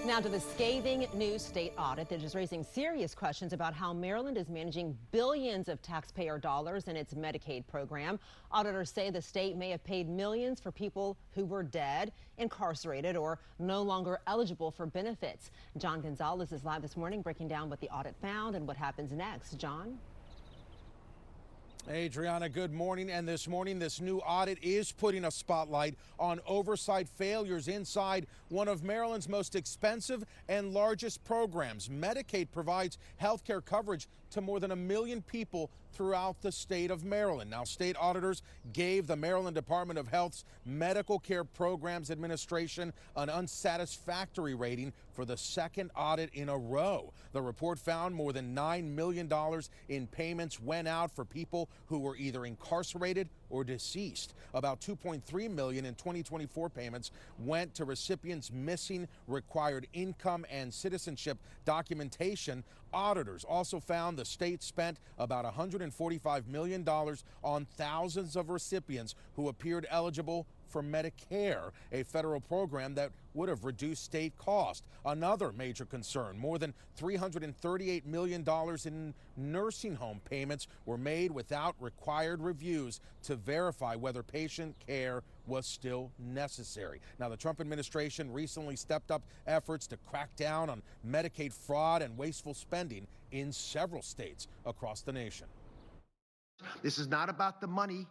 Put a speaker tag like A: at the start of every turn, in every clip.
A: Now to the scathing new state audit that is raising serious questions about how Maryland is managing billions of taxpayer dollars in its Medicaid program. Auditors say the state may have paid millions for people who were dead, incarcerated, or no longer eligible for benefits. John Gonzalez is live this morning breaking down what the audit found and what happens next. John?
B: Adriana, good morning. And this morning, this new audit is putting a spotlight on oversight failures inside one of Maryland's most expensive and largest programs. Medicaid provides health care coverage to more than 1 million people throughout the state of Maryland. Now, state auditors gave the Maryland Department of Health's Medical Care Programs Administration an unsatisfactory rating for the second audit in a row. The report found more than $9 million in payments went out for people who were either incarcerated or deceased. About $2.3 million in 2024 payments went to recipients missing required income and citizenship documentation. Auditors also found the state spent about $145 million on thousands of recipients who appeared eligible for Medicare, a federal program that would have reduced state cost. Another major concern, more than $338 million in nursing home payments were made without required reviews to verify whether patient care was still necessary. Now, the Trump administration recently stepped up efforts to crack down on Medicaid fraud and wasteful spending in several states across the nation.
C: This is not about the money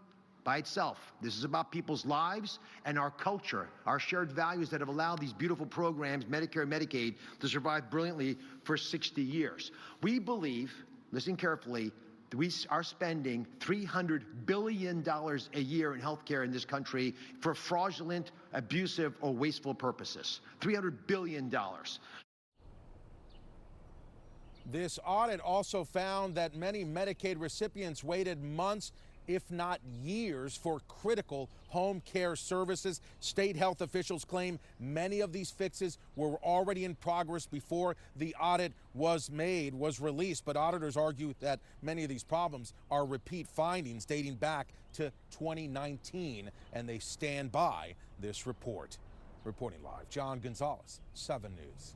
C: by itself. This is about people's lives and our culture, our shared values that have allowed these beautiful programs, Medicare and Medicaid, to survive brilliantly for 60 years. We believe, listen carefully, that we are spending $300 billion a year in health care in this country for fraudulent, abusive, or wasteful purposes. $300 billion.
B: This audit also found that many Medicaid recipients waited months, if not years, for critical home care services. State health officials claim many of these fixes were already in progress before the audit was released. But auditors argue that many of these problems are repeat findings dating back to 2019, and they stand by this report. Reporting live, John Gonzalez, 7 News.